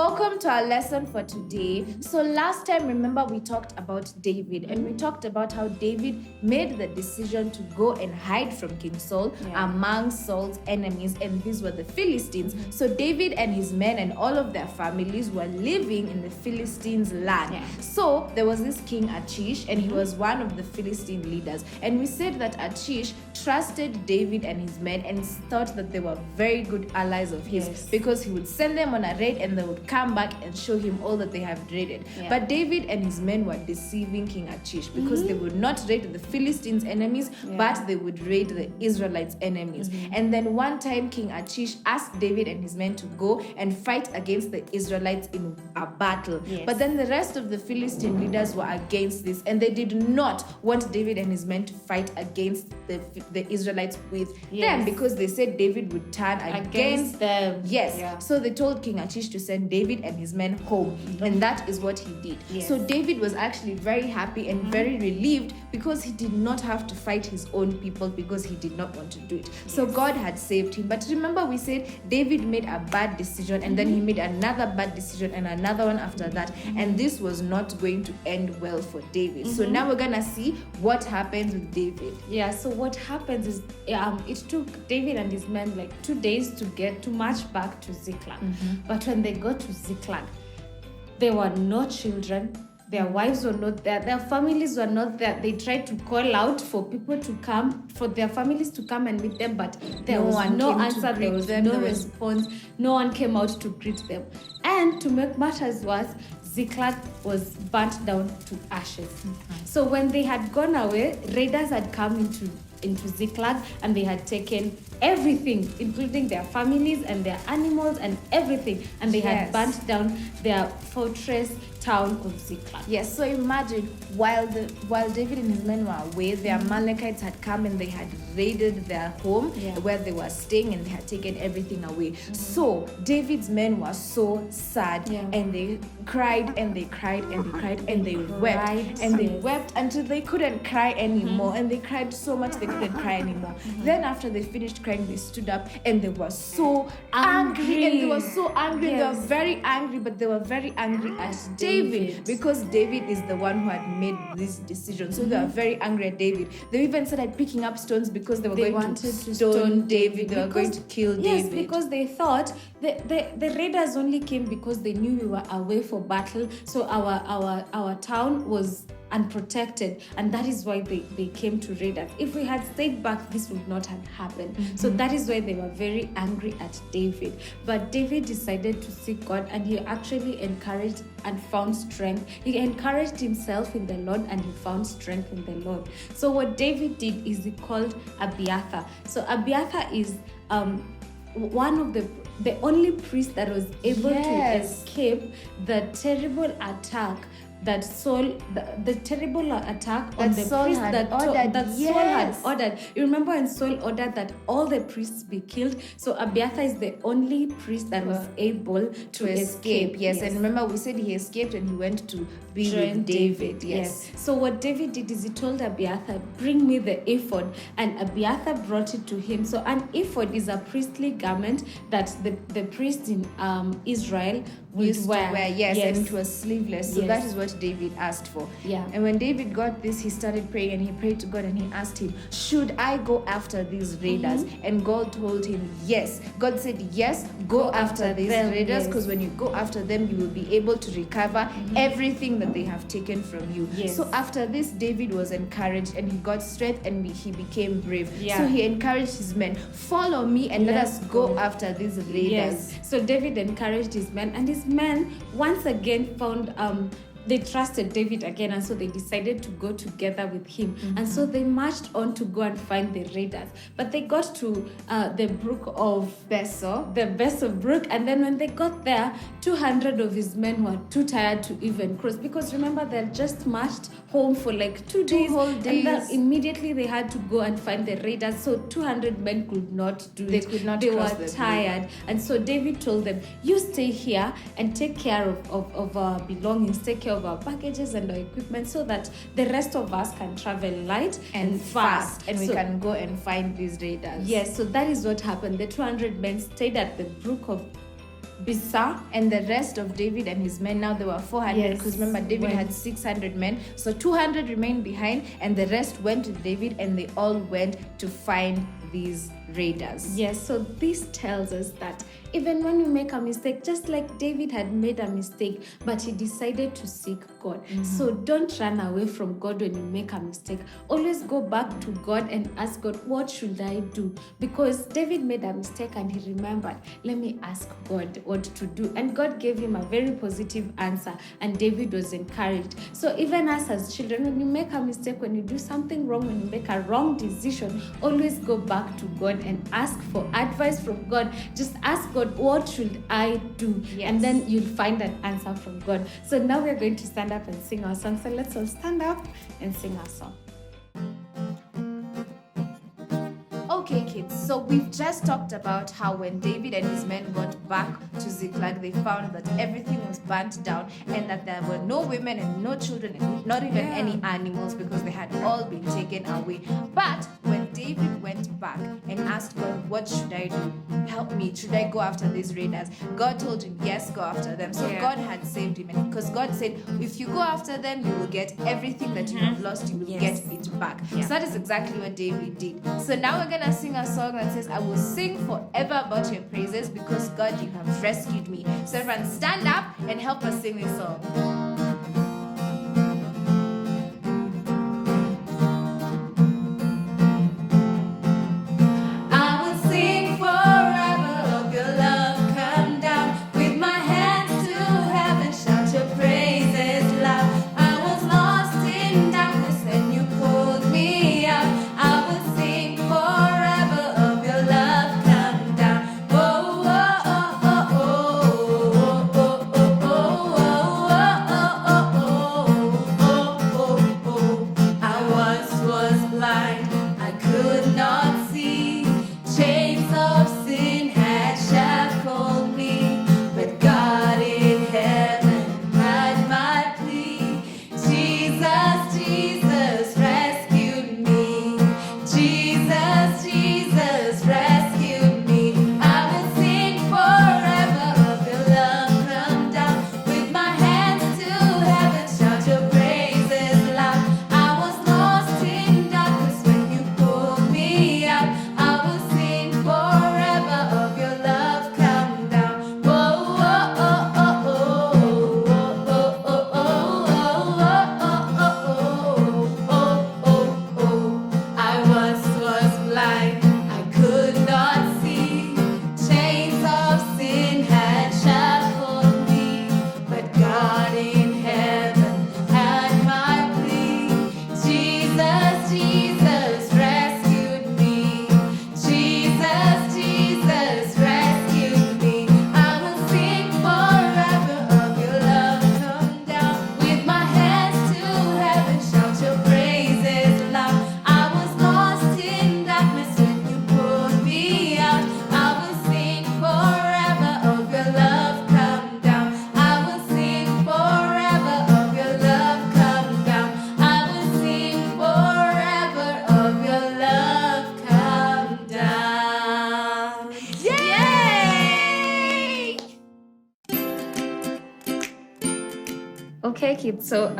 welcome to our lesson for today. So last time, remember, we talked about David, and we talked about how David made the decision to go and hide from King Saul among Saul's enemies, and these were the Philistines. So David and his men and all of their families were living in the Philistines' land. So there was this King Achish, and he was one of the Philistine leaders. And we said that Achish trusted David and his men and thought that they were very good allies of his, because he would send them on a raid and they would come back and show him all that they have raided. But David and his men were deceiving King Achish, because they would not raid the Philistines' enemies, but they would raid the Israelites' enemies. And then one time King Achish asked David and his men to go and fight against the Israelites in a battle. But then the rest of the Philistine leaders were against this, and they did not want David and his men to fight against the Israelites with them, because they said David would turn against them. So they told King Achish to send David and his men home, and that is what he did. So David was actually very happy and very relieved, because he did not have to fight his own people, because he did not want to do it. So God had saved him. But remember, we said David made a bad decision, and then he made another bad decision and another one after that, and this was not going to end well for David. So now we're gonna see what happens with David. So what happens is it took David and his men like 2 days to march back to Ziklag. But when they got to Ziklag, there were no children. Their wives were not there. Their families were not there. They tried to call out for people to come, for their families to come and meet them, but there was no answer. There was no response. No one came out to greet them. And to make matters worse, Ziklag was burnt down to ashes. So when they had gone away, raiders had come into Ziklag, and they had taken everything, including their families and their animals and everything, and they had burnt down their fortress town of Ziklag. So imagine, while David and his men were away, the Amalekites had come and they had raided their home where they were staying, and they had taken everything away. So David's men were so sad, and they cried and they cried and they cried and they wept and they wept until they couldn't cry anymore, and they cried so much they couldn't cry anymore. Then after they finished crying, they stood up and they were so angry, and they were so angry. They were very angry, but they were very angry at David, because David is the one who had made this decision. So they were very angry at David. They even started picking up stones, because they wanted to stone David. They were going to kill David. Because they thought the raiders only came because they knew we were away for battle. So our town was unprotected, and that is why they came to raid us. If we had stayed back, this would not have happened. So that is why they were very angry at David. But David decided to seek God, and he actually encouraged and found strength. He encouraged himself in the Lord, and he found strength in the Lord. So what David did is he called Abiathar. So Abiathar is one of the only priest that was able to escape the terrible attack that Saul, the terrible attack on the Saul priest had Saul had ordered. You remember when Saul ordered that all the priests be killed? So Abiathar is the only priest that was able to escape. And remember, we said he escaped and he went to be with David. So what David did is he told Abiathar, bring me the ephod, and Abiathar brought it to him. So an ephod is a priestly garment that the priests in Israel used to wear, and it was sleeveless. So that is what David asked for. And when David got this, he started praying, and he prayed to God, and he asked him, should I go after these raiders? And God told him, yes. God said, yes, go after these raiders, because when you go after them, you will be able to recover everything that they have taken from you. So after this, David was encouraged, and he got strength, and he became brave. So he encouraged his men, follow me and let us go after these raiders. So David encouraged his men, and his men once again found they trusted David again, and so they decided to go together with him. And so they marched on to go and find the raiders. But they got to the brook of the brook, and then when they got there, 200 of his men were too tired to even cross, because remember, they had just marched home for like 2 days, whole days. And then immediately they had to go and find the raiders. So 200 men could not do it. They could not. They cross were tired, and so David told them, "You stay here and take care of our belongings, take care of our packages and our equipment, so that the rest of us can travel light and fast, and we can go and find these raiders." Yes, so that is what happened. The 200 men stayed at the brook of Bisa. And the rest of David and his men, now there were 400, Yes. because remember David had 600 men, so 200 remained behind, and the rest went with David, and they all went to find these raiders. Yes, so this tells us that even when you make a mistake, just like David had made a mistake, but he decided to seek God. So don't run away from God when you make a mistake. Always go back to God and ask God, what should I do? Because David made a mistake and he remembered, let me ask God what to do. And God gave him a very positive answer, and David was encouraged. So even us as children, when you make a mistake, when you do something wrong, when you make a wrong decision, always go back to God and ask for advice from God. Just ask God, what should I do? Yes. And then you'll find an answer from God. So now we're going to stand up and sing our song. So let's all stand up and sing our song. Okay, kids, so we've just talked about how when David and his men got back to Ziklag, they found that everything was burnt down, and that there were no women and no children and not even any animals, because they had all been taken away. But when David went back and asked God, what should I do? Help me. Should I go after these raiders? God told him, yes, go after them. So God had saved him. And because God said, if you go after them, you will get everything that you have lost, you will get it back. So that is exactly what David did. So now we're going to sing a song that says, I will sing forever about your praises, because God, you have rescued me. So everyone stand up and help us sing this song. Okay, kids, so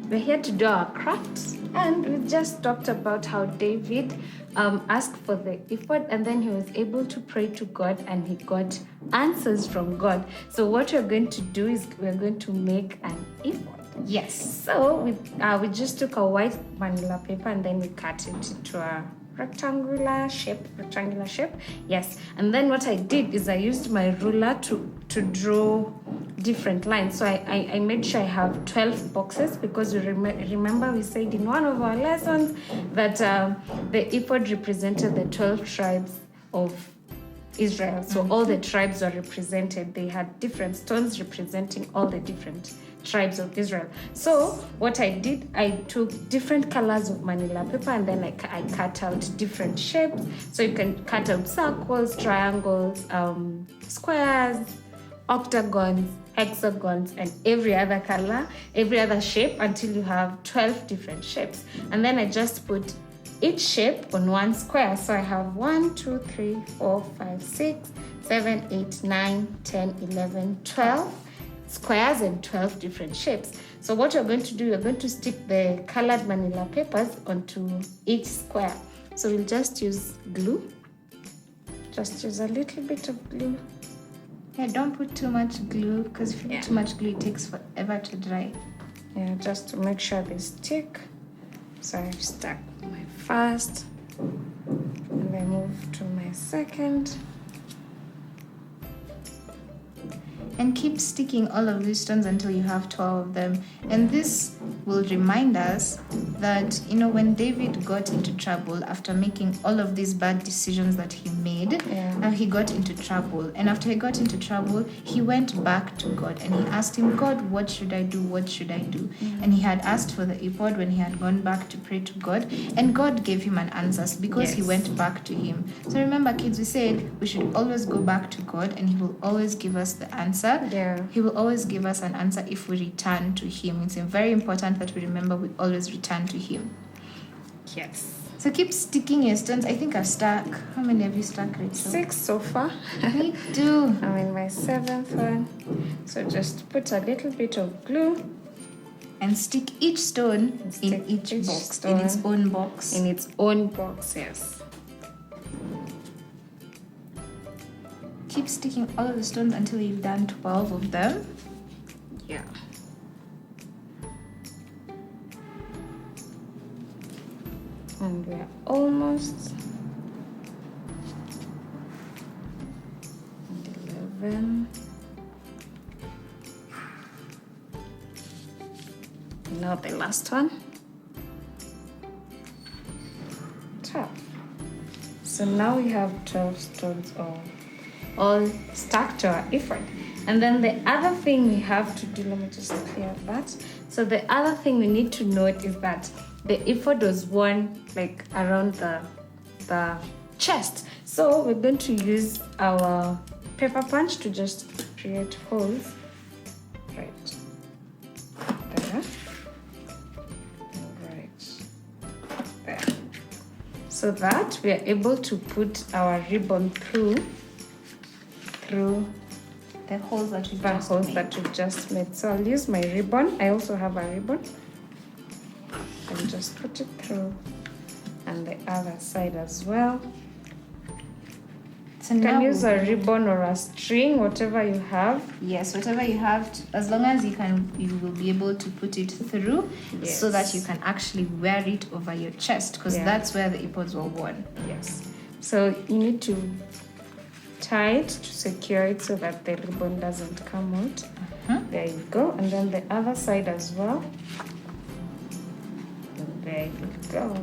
we're here to do our crafts, and we just talked about how David asked for the ephod, and then he was able to pray to God, and he got answers from God. So what we're going to do is we're going to make an ephod. Yes. So we just took a white manila paper, and then we cut it into a rectangular shape. Yes. And then what I did is I used my ruler to draw different lines. So I made sure I have 12 boxes, because we remember we said in one of our lessons that the ephod represented the 12 tribes of Israel. So all the tribes were represented. They had different stones representing all the different tribes of Israel. So what I did, I took different colors of manila paper, and then I cut out different shapes. So you can cut out circles, triangles, squares, octagons, hexagons, and every other color, every other shape, until you have 12 different shapes. And then I just put each shape on one square. So I have 1, 2, 3, 4, 5, 6, 7, 8, 9, 10, 11, 12 squares and 12 different shapes. So what you're going to do, you're going to stick the colored manila papers onto each square. So we'll just use glue. Just use a little bit of glue. Yeah, don't put too much glue, because if you put too much glue, it takes forever to dry. Yeah, just to make sure they stick. So I've stuck my first, and I move to my second. And keep sticking all of these stones until you have 12 of them. And this will remind us that, when David got into trouble after making all of these bad decisions that he made, he got into trouble. And after he got into trouble, he went back to God and he asked him, God, what should I do? What should I do? And he had asked for the ephod when he had gone back to pray to God. And God gave him an answer because he went back to him. So remember, kids, we said we should always go back to God and he will always give us the answer. Yeah. He will always give us an answer if we return to him. It's very important that we remember we always return to him. Yes. So keep sticking your stones. I think I've stuck. How many have you stuck, Rachel? 6 so far. Me too. I'm in my 7th one. So just put a little bit of glue. And stick each stone in each box. In its own box. In its own box, yes. Keep sticking all of the stones until you've done 12 of them. Yeah. And we are almost. And 11. Now the last one. 12. So now we have 12 stones all stuck to our ephod. And then the other thing we have to do, let me just clear that. So the other thing we need to note is that the ephod was worn like around the chest. So we're going to use our paper punch to just create holes right there. Right there. So that we are able to put our ribbon through the holes that we've just made. So I'll use my ribbon. I also have a ribbon. And just put it through. And the other side as well. So you can use a ribbon or a string, whatever you have. Yes, whatever you have, as long as you will be able to put it through, so that you can actually wear it over your chest, because that's where the ephods were worn. Yes. So you need to tie it to secure it so that the ribbon doesn't come out. There you go. And then the other side as well. And there you go.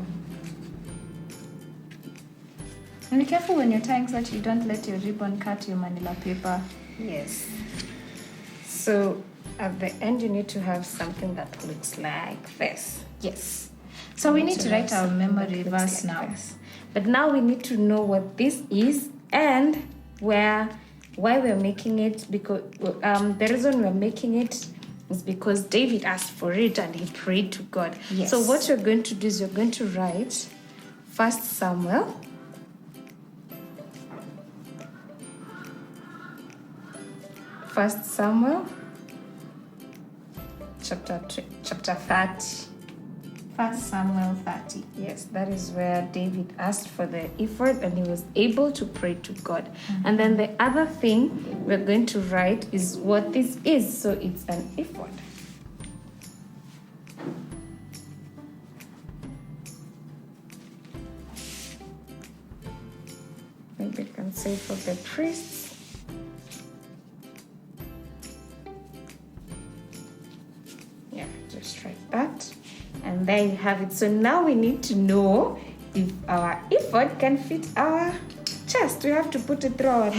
And be careful when you're tying so that you don't let your ribbon cut your manila paper. Yes. So at the end you need to have something that looks like this. Yes. So we need to write our memory verse now. But now we need to know what this is and why we're making it, because the reason we're making it is because David asked for it and he prayed to God. Yes. So what you're going to do is you're going to write 1 Samuel chapter 30. 1 Samuel 30. Yes, that is where David asked for the ephod and he was able to pray to God. And then the other thing we're going to write is what this is. So it's an ephod. Maybe you can say for the priests. Yeah, just write that. And there you have it. So now we need to know if our ephod can fit our chest. We have to put it through our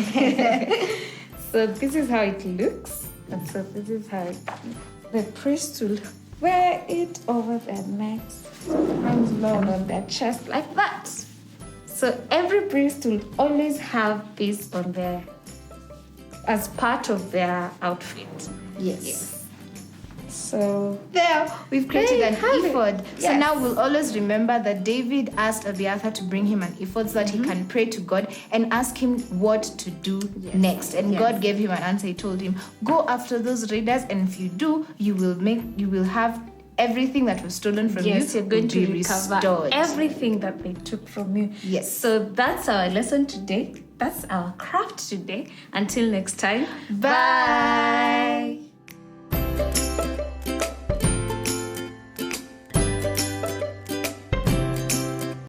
So this is how it looks. And so this is how the priest will wear it over their necks, hands low on their chest like that. So every priest will always have this on their, as part of their outfit. Yes. So There, we've created There an you have it. ephod. So Yes. now we'll always remember that David asked Abiathar to bring him an ephod so that he can pray to God and ask him what to do next. And God gave him an answer. He told him, go after those raiders, and if you do, you will have everything that was stolen from you. yes, you're going will to be recover restored. everything that they took from you. Yes. So that's our lesson today. That's our craft today. Until next time. Bye.